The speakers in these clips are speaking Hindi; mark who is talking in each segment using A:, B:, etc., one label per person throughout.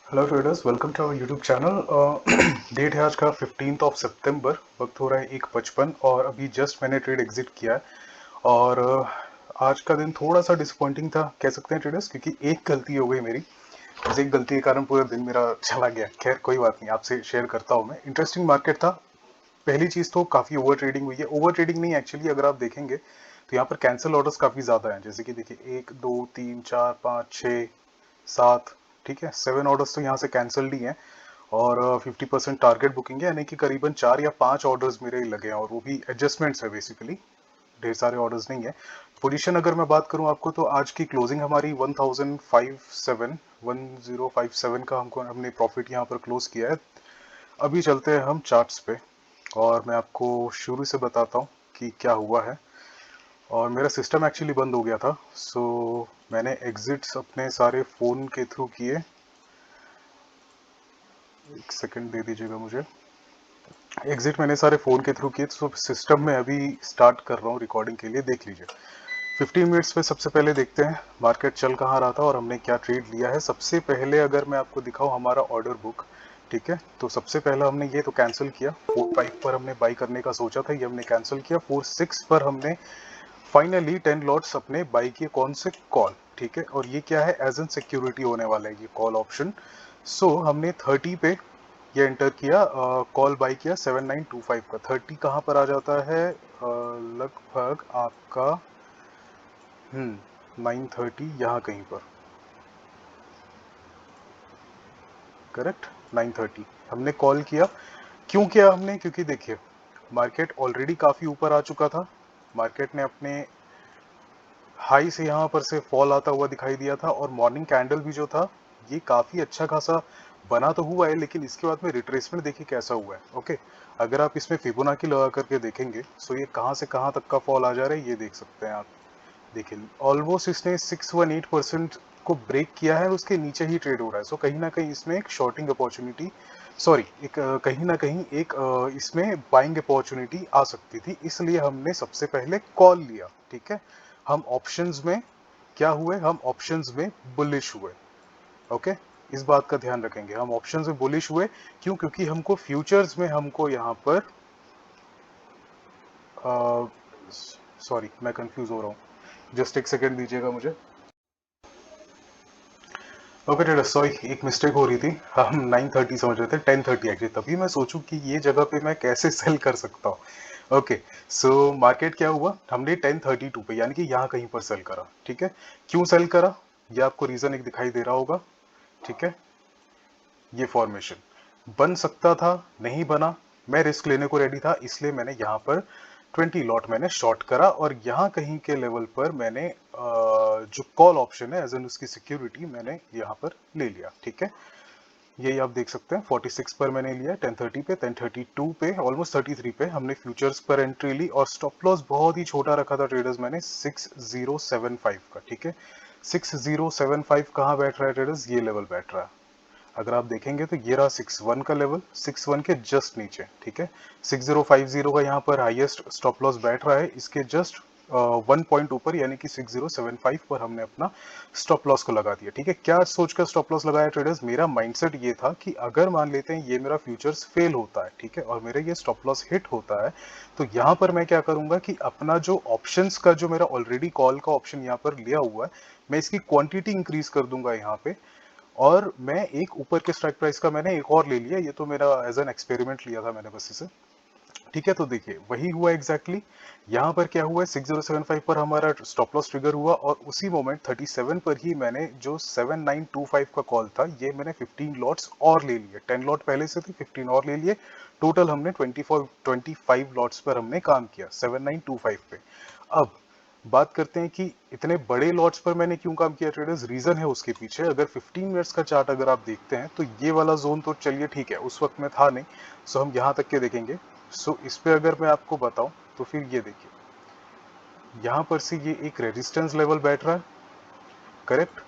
A: Hello traders, welcome to our YouTube channel. Date है आज का 15 सितंबर। वक्त हो रहा है 1:55 और अभी जस्ट मैंने ट्रेड एग्जिट किया है। और आज का दिन थोड़ा सा डिसअपॉइंटिंग था कह सकते हैं ट्रेडर्स, क्योंकि एक गलती हो गई मेरी। बस एक गलती के कारण पूरा दिन मेरा चला गया। खैर कोई बात नहीं, आपसे शेयर करता हूँ मैं। इंटरेस्टिंग मार्केट था। पहली चीज तो काफी ओवर ट्रेडिंग हुई है। ओवर ट्रेडिंग नहीं, एक्चुअली अगर आप देखेंगे तो यहाँ पर कैंसिल ऑर्डर्स काफी ज्यादा हैं। जैसे कि देखिए 1 2 3 4 5 6 7, ठीक है, 7 ऑर्डर्स तो यहाँ से कैंसल्ड ही हैं। और 50% टारगेट बुकिंग है, यानी कि करीबन 4 या 5 ऑर्डर्स मेरे लगे हैं, और वो भी एडजस्टमेंट्स है बेसिकली। ढेर सारे ऑर्डर्स नहीं है। पोजीशन अगर मैं बात करूं आपको, तो आज की क्लोजिंग हमारी 1057 का हमने प्रॉफिट यहाँ पर क्लोज किया है। अभी चलते हैं हम चार्ट्स पे, और मैं आपको शुरू से बताता हूँ कि क्या हुआ है। और मेरा सिस्टम एक्चुअली बंद हो गया था, सो मैंने एग्जिट्स अपने सारे फ़ोन के थ्रू किए। एक सेकंड दे दीजिएगा मुझे। एग्जिट मैंने सारे फ़ोन के थ्रू किए, तो सिस्टम में अभी स्टार्ट कर रहा हूँ रिकॉर्डिंग के लिए, देख लीजिए। 15 मिनट्स में सबसे पहले देखते हैं मार्केट चल कहाँ रहा था और हमने क्या ट्रेड लिया है। सबसे पहले अगर मैं आपको दिखाऊं हमारा ऑर्डर बुक, ठीक है, तो सबसे पहला हमने ये तो कैंसिल किया। 4 5 पर हमने बाई करने का सोचा था, ये हमने कैंसिल किया। 4 6 पर हमने फाइनली 10 लॉट्स अपने बाई किए। कौन से? कॉल, ठीक है। और ये क्या है? एज एन सिक्योरिटी होने वाला है ये कॉल ऑप्शन। सो हमने 30 पे ये एंटर किया, कॉल बाई किया 7925 का। 30 कहाँ पर आ जाता है? लगभग आपका 930 यहाँ कहीं पर, करेक्ट। 930 हमने कॉल किया। क्यों किया हमने? क्योंकि देखिए मार्केट ऑलरेडी काफी ऊपर आ चुका था। मार्केट ने अपने हाई से यहाँ पर से फॉल आता हुआ दिखाई दिया था, और मॉर्निंग कैंडल भी जो था ये काफी अच्छा खासा बना तो हुआ है, लेकिन इसके बाद में रिट्रेसमेंट देखिए कैसा हुआ है। ओके, अगर आप इसमें फिबोनाची लगा करके देखेंगे तो ये कहाँ से कहाँ तक का फॉल आ जा रहा है ये देख सकते हैं आप। देखिए ऑलमोस्ट इसने 618% को ब्रेक किया है, उसके नीचे ही ट्रेड हो रहा है। सो कहीं ना कहीं इसमें एक शॉर्टिंग अपॉर्चुनिटी, सॉरी, एक कहीं ना कहीं एक इसमें बाइंग अपॉर्चुनिटी आ सकती थी, इसलिए हमने सबसे पहले कॉल लिया, ठीक है। हम ऑप्शंस में क्या हुए? हम ऑप्शंस में बुलिश हुए। ओके, इस बात का ध्यान रखेंगे, हम ऑप्शंस में बुलिश हुए। क्यों? क्योंकि हमको फ्यूचर्स में हमको यहाँ पर, सॉरी मैं कंफ्यूज हो रहा हूँ, जस्ट एक सेकेंड दीजिएगा मुझे। ओके डेटा, सॉरी एक मिस्टेक हो रही थी। हम 930 समझ रहे थे, 1030 एक्चुअली। तभी मैं सोचूं कि ये जगह पे मैं कैसे सेल कर सकता हूँ। ओके, सो मार्केट क्या हुआ? हमने 1032 पे यानी कि यहाँ कहीं पर सेल करा, ठीक है। क्यों सेल करा? ये आपको रीजन एक दिखाई दे रहा होगा, ठीक है। ये फॉर्मेशन बन सकता था, नहीं बना। मैं रिस्क लेने को रेडी था, इसलिए मैंने यहाँ पर 20 लॉट मैंने शॉर्ट करा, और यहाँ कहीं के लेवल पर मैंने जो कॉल ऑप्शन है एज एन उसकी सिक्योरिटी मैंने यहाँ पर ले लिया, ठीक है। यही आप देख सकते हैं 46 पर मैंने लिया, 1030 पे, 1032 पे, ऑलमोस्ट 33 पे हमने फ्यूचर्स पर एंट्री ली। और स्टॉप लॉस बहुत ही छोटा रखा था ट्रेडर्स मैंने, 6075 का, ठीक है। 6075 कहाँ बैठ रहा है ट्रेडर्स? ये लेवल बैठ रहा है। अगर आप देखेंगे तो ये रहा 61 का लेवल, 61 के जस्ट नीचे, ठीक है। 6050 का यहाँ पर हाईएस्ट स्टॉप लॉस बैठ रहा है, इसके जस्ट 1 पॉइंट ऊपर, यानी कि 6075 पर हमने अपना स्टॉप लॉस को लगा दिया, ठीक है। क्या सोचकर स्टॉप लॉस लगाया ट्रेडर्स? मेरा माइंडसेट ये था कि अगर मान लेते हैं ये मेरा फ्यूचर्स फेल होता है, ठीक है, और मेरा ये स्टॉप लॉस हिट होता है, तो यहाँ पर मैं क्या करूंगा कि अपना जो ऑप्शंस का जो मेरा ऑलरेडी कॉल का ऑप्शन यहाँ पर लिया हुआ है, मैं इसकी क्वांटिटी इंक्रीज कर दूंगा यहाँ पे। और मैं एक ऊपर के स्ट्राइक प्राइस का मैंने एक और ले लिया, ये तो मेरा एज एन एक्सपेरिमेंट लिया था मैंने बस इसे, ठीक है। तो देखिए वही हुआ एग्जैक्टली exactly। यहाँ पर क्या हुआ है? 6075 पर हमारा स्टॉप लॉस ट्रिगर हुआ, और उसी मोमेंट 37 पर ही मैंने जो 7925 का कॉल था, ये मैंने 15 लॉट्स और ले लिए। 10 लॉट पहले से थे, 15 और ले लिए। टोटल हमने 25 लॉट्स पर हमने काम किया 7925 पे। अब बात करते हैं कि इतने बड़े लॉट्स पर मैंने क्यों काम किया ट्रेडर्स। रीजन है उसके पीछे। अगर 15 मिनट्स का चार्ट अगर आप देखते हैं तो ये वाला जोन तो चलिए ठीक है, उस वक्त में था नहीं। सो हम यहाँ तक के देखेंगे। सो इस पे अगर मैं आपको बताऊं तो फिर ये देखिए, यहाँ पर से ये एक रेजिस्टेंस लेवल बैठ रहा है, करेक्ट।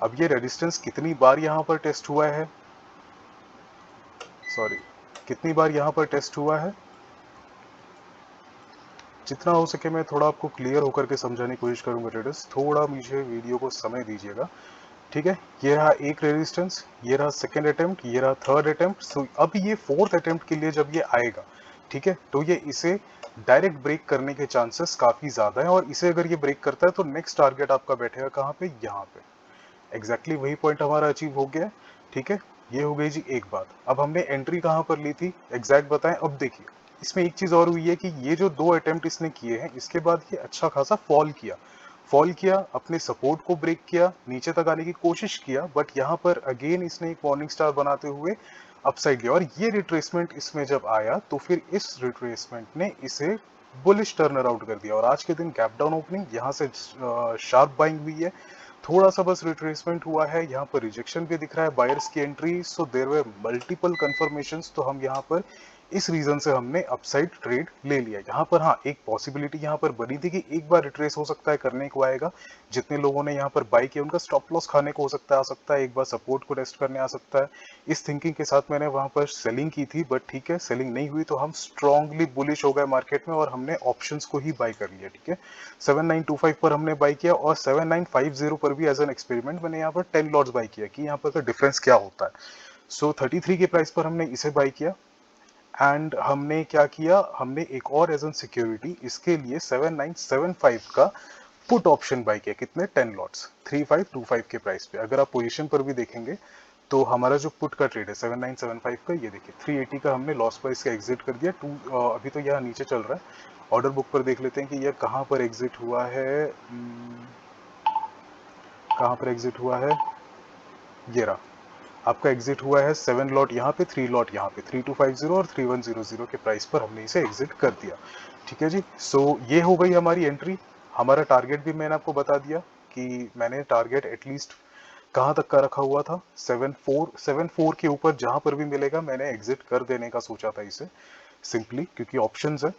A: अब ये रेजिस्टेंस कितनी बार यहाँ पर टेस्ट हुआ है, सॉरी, कितनी बार यहाँ पर टेस्ट हुआ है? जितना हो सके मैं थोड़ा आपको क्लियर होकर के समझाने की कोशिश करूंगा ट्रेडर्स, थोड़ा मुझे वीडियो को समय दीजिएगा। ठीक है, ये रहा एक रेजिस्टेंस, ये रहा सेकंड अटेम्प्ट, ये रहा थर्ड अटेम्प्ट। सो अब ये फोर्थ अटेम्प्ट के लिए जब ये आएगा, ठीक है, तो ये इसे डायरेक्ट ब्रेक करने के चांसेस काफी ज्यादा है, और इसे अगर ये ब्रेक करता है तो नेक्स्ट टारगेट आपका बैठेगा कहाँ पे, यहाँ पे। एग्जैक्टली वही पॉइंट हमारा अचीव हो गया है। ठीक है, ये हो गई जी एक बात। अब हमने एंट्री कहाँ पर ली थी एग्जैक्ट बताएं। अब देखिए इसमें एक चीज और हुई है कि ये जो दो अटेम्प्ट इसने किए हैं, इसके बाद ये अच्छा खासा फॉल किया, अपने सपोर्ट को ब्रेक किया, नीचे तक आने की कोशिश किया, बट यहाँ पर अगेन इसने एक मॉर्निंग स्टार बनाते हुए अपसाइड गया, और ये रिट्रेसमेंट इसमें जब आया तो फिर इस रिट्रेसमेंट ने इसे बुलिश टर्नर आउट कर दिया, और आज के दिन गैप डाउन ओपनिंग, यहाँ से शार्प बाइंग हुई है, थोड़ा सा बस रिट्रेसमेंट हुआ है, यहाँ पर रिजेक्शन भी दिख रहा है बायर्स की entry. So there were multiple confirmations, तो हम यहाँ पर इस रीजन से हमने अपसाइड ट्रेड ले लिया। यहाँ पर हाँ एक पॉसिबिलिटी यहाँ पर बनी थी कि एक बार रिट्रेस हो सकता है, करने को आएगा, जितने लोगों ने यहाँ पर बाई किया उनका स्टॉप लॉस खाने को हो सकता है, आ सकता है, एक बार सपोर्ट को टेस्ट करने आ सकता है। इस थिंकिंग के साथ मैंने वहां पर सेलिंग की थी, बट ठीक है सेलिंग नहीं हुई, तो हम स्ट्रांगली बुलिश हो गए मार्केट में और हमने ऑप्शंस को ही बाई कर लिया। ठीक है, 7925 पर हमने बाई किया, और 7950 पर भी एज एन एक्सपेरिमेंट मैंने यहाँ पर 10 लॉट्स बाई किया कि यहाँ पर का डिफरेंस क्या होता है। सो 33 के प्राइस पर हमने इसे बाई किया, एंड हमने क्या किया, हमने एक और एज एन सिक्योरिटी इसके लिए 7975 का पुट ऑप्शन बाई किया। कितने, 10 लॉट्स 3525 के प्राइस पे। अगर आप पोजीशन पर भी देखेंगे तो हमारा जो पुट का ट्रेड है 7975 का, ये देखिए 380 का हमने लॉस पर इसका एग्जिट कर दिया। अभी तो यहाँ नीचे चल रहा है। ऑर्डर बुक पर देख लेते हैं कि यह कहाँ पर एग्जिट हुआ है। कहाँ पर एग्जिट हुआ है, ये रहा आपका एग्जिट हुआ है 7 लॉट यहाँ पे, 3 लॉट यहाँ पे, 3250 और 3100 के प्राइस पर हमने इसे एग्जिट कर दिया। ठीक है जी, सो ये हो गई हमारी एंट्री। हमारा टारगेट भी मैंने आपको बता दिया कि मैंने टारगेट एटलीस्ट कहाँ तक का रखा हुआ था, 74 के ऊपर जहां पर भी मिलेगा मैंने एग्जिट कर देने का सोचा था इसे, सिंपली क्योंकि ऑप्शंस है।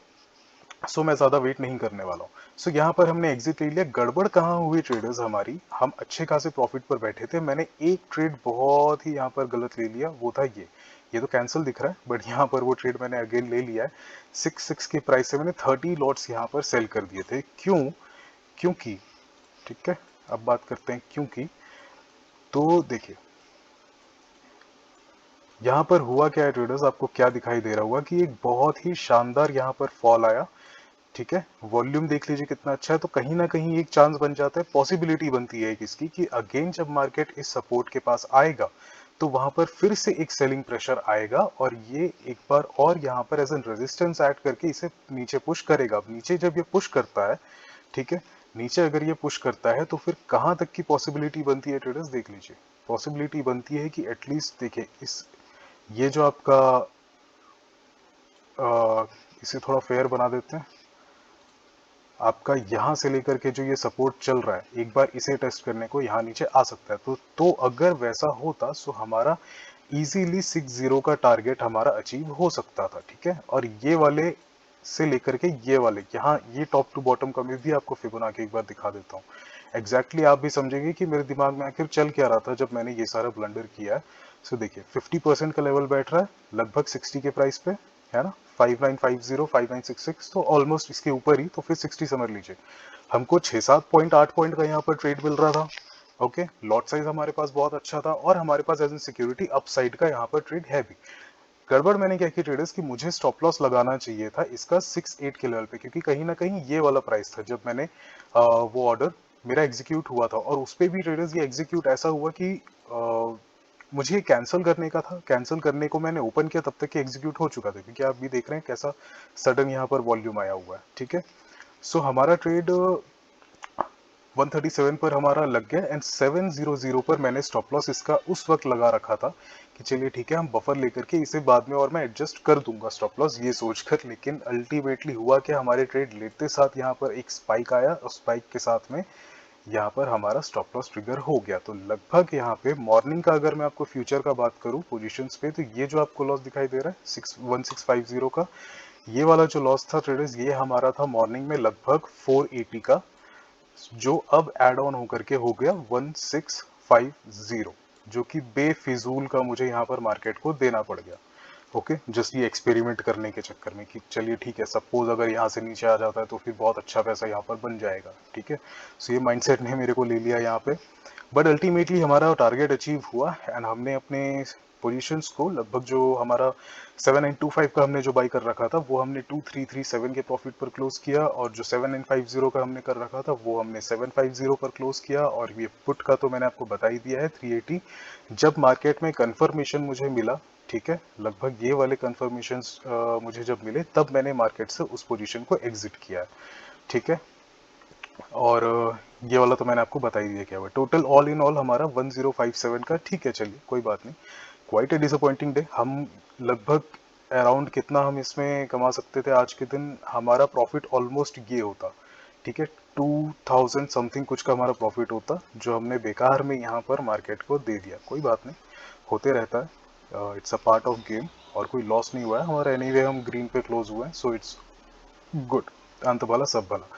A: सो मैं ज्यादा वेट नहीं करने वाला हूँ। सो यहाँ पर हमने एग्जिट ले लिया। गड़बड़ कहाँ हुई ट्रेडर्स हमारी, हम अच्छे खासे प्रॉफिट पर बैठे थे, मैंने एक ट्रेड बहुत ही यहाँ पर गलत ले लिया, वो था ये तो कैंसिल दिख रहा है, बट यहाँ पर वो ट्रेड मैंने अगेन ले लिया है। 6 के प्राइस से मैंने 30 लॉट्स यहाँ पर सेल कर दिए थे। क्योंकि ठीक है, अब बात करते हैं क्योंकि। तो देखिए यहाँ पर हुआ क्या है ट्रेडर्स, आपको क्या दिखाई दे रहा होगा कि एक बहुत ही शानदार यहाँ पर फॉल आया। ठीक है, वॉल्यूम देख लीजिए कितना अच्छा है, तो कहीं ना कहीं एक चांस बन जाता है, पॉसिबिलिटी बनती है किसकी कि अगेन जब मार्केट इस सपोर्ट के पास आएगा तो वहां पर फिर से एक सेलिंग प्रेशर आएगा, और ये एक बार और यहाँ पर एज एन रेजिस्टेंस ऐड करके इसे नीचे पुश करेगा। अब नीचे जब ये पुश करता है, ठीक है, नीचे अगर ये पुश करता है तो फिर कहां तक की पॉसिबिलिटी बनती है ट्रेडर्स, देख लीजिए। पॉसिबिलिटी बनती है कि एटलीस्ट देखिए इस, ये जो आपका इसे थोड़ा फेयर बना देते हैं, आपका यहां से लेकर के जो ये सपोर्ट चल रहा है, एक बार इसे टेस्ट करने को यहाँ नीचे आ सकता है। तो अगर वैसा होता सो हमारा इजीली 60 का टारगेट हमारा अचीव हो सकता था। ठीक है, और ये वाले से लेकर के ये वाले यहाँ, ये टॉप टू बॉटम का मैं भी आपको फिबोनाची एक बार दिखा देता हूँ। एग्जैक्टली आप भी समझेंगे कि मेरे दिमाग में आखिर चल क्या रहा था जब मैंने ये सारा ब्लंडर किया है। सो देखिए 50% का लेवल बैठ रहा है लगभग 60 के प्राइस पे, है ना, 5950 5966, तो ऑलमोस्ट इसके ऊपर ही, तो फिर 60 समझ लीजिए। हमको 6-7 पॉइंट 8 पॉइंट का यहाँ पर ट्रेड मिल रहा था। ओके, लॉट साइज हमारे पास बहुत अच्छा था, और हमारे पास एज एन सिक्योरिटी अपसाइड का यहाँ पर ट्रेड है भी। गड़बड़ मैंने क्या की ट्रेडर्स की, मुझे स्टॉप लॉस लगाना चाहिए था इसका 6-8 के लेवल पे, क्योंकि कहीं ना कहीं ये वाला प्राइस था जब मैंने वो ऑर्डर मेरा एग्जीक्यूट हुआ था, और उस पे भी ट्रेडर्स ये एग्जीक्यूट ऐसा हुआ कि मुझे कैंसिल करने का था, कैंसिल करने को मैंने ओपन किया तब तक कि एग्जीक्यूट हो चुका था, क्योंकि आप भी देख रहे हैं कैसा सडन यहाँ पर वॉल्यूम आया हुआ है। ठीक है, सो हमारा ट्रेड 137 पर हमारा लग गया, एंड 700 पर मैंने स्टॉप लॉस इसका उस वक्त लगा रखा था कि चलिए ठीक है हम बफर लेकर के इसे बाद में और मैं एडजस्ट कर दूंगा स्टॉप लॉस ये सोचकर। लेकिन अल्टीमेटली हुआ क्या, हमारे ट्रेड लेते साथ यहाँ पर एक स्पाइक आया, और स्पाइक के साथ में यहाँ पर हमारा स्टॉप लॉस ट्रिगर हो गया। तो लगभग यहाँ पे मॉर्निंग का अगर मैं आपको फ्यूचर का बात करूँ पोजीशंस पे, तो ये जो आपको लॉस दिखाई दे रहा है 1650 का, ये वाला जो लॉस था ट्रेडर्स, ये हमारा था मॉर्निंग में लगभग 480 का, जो अब एड ऑन होकर के हो गया 1650, जो कि बेफिजूल का मुझे यहाँ पर मार्केट को देना पड़ गया। ओके, जस्ट ये एक्सपेरिमेंट करने के चक्कर में कि चलिए ठीक है, सपोज अगर यहाँ से नीचे आ जाता है तो फिर बहुत अच्छा पैसा यहाँ पर बन जाएगा। ठीक है, सो ये माइंडसेट ने मेरे को ले लिया यहाँ पे। बट अल्टीमेटली हमारा टारगेट अचीव हुआ एंड हमने अपने पोजीशंस को लगभग जो हमारा 7925 का हमने जो बाई कर रखा था वो हमने 2337 के प्रॉफिट पर क्लोज किया, और जो 7950 का हमने कर रखा था वो हमने 750 पर क्लोज किया। और ये पुट का तो मैंने आपको बता ही दिया है 380। जब मार्केट में कंफर्मेशन मुझे मिला, ठीक है, लगभग ये वाले कंफर्मेशन मुझे जब मिले तब मैंने मार्केट से उस पोजीशन को एग्जिट किया है, ठीक है। और ये वाला तो मैंने आपको बता ही दिया क्या हुआ। टोटल ऑल इन ऑल हमारा 1057 का, ठीक है, चलिए कोई बात नहीं। Quite a disappointing day. हम लगभग अराउंड कितना हम इसमें कमा सकते थे आज के दिन, हमारा प्रॉफिट ऑलमोस्ट ये होता, ठीक है, 2000 समथिंग कुछ का हमारा प्रॉफिट होता, जो हमने बेकार में यहाँ पर मार्केट को दे दिया। कोई बात नहीं, होते रहता है, it's a part of game. और कोई लॉस नहीं हुआ है हमारा, एनीवे हम ग्रीन पे क्लोज हुए हैं, सो इट्स गुड। अंत भला सब भला।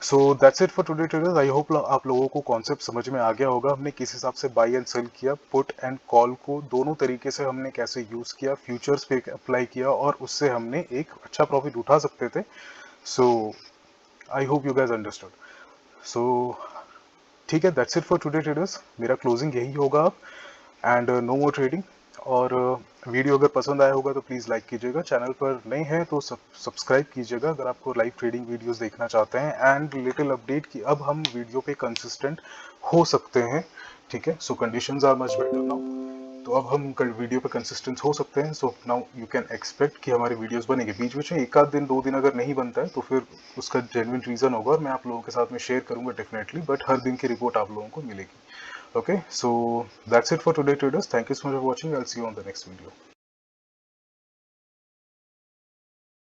A: So that's it for today traders. I hope आप लोगों को कॉन्सेप्ट समझ में आ गया होगा, हमने किस हिसाब से बाई एंड सेल किया, पुट एंड कॉल को दोनों तरीके से हमने कैसे यूज किया, फ्यूचर्स पे अप्लाई किया, और उससे हमने एक अच्छा प्रॉफिट उठा सकते थे। So I hope you guys understood. So ठीक है, that's it for today traders. मेरा क्लोजिंग यही होगा अब, एंड नो मोर ट्रेडिंग। और वीडियो अगर पसंद आया होगा तो प्लीज़ लाइक कीजिएगा, चैनल पर नए हैं तो सब्सक्राइब कीजिएगा अगर आपको लाइव ट्रेडिंग वीडियोस देखना चाहते हैं। एंड लिटिल अपडेट कि अब हम वीडियो पे कंसिस्टेंट हो सकते हैं, ठीक है। So conditions are much better now, तो अब हम वीडियो पे कंसिस्टेंट हो सकते हैं। So now you can expect कि हमारे वीडियोस बनेंगे। बीच बीच में एक आध दिन 2 दिन अगर नहीं बनता है तो फिर उसका जेन्युइन रीज़न होगा और मैं आप लोगों के साथ में शेयर करूंगा डेफिनेटली, बट हर दिन की रिपोर्ट आप लोगों को मिलेगी। Okay, so that's it for today traders. Thank you so much for watching. I'll see you on the next video.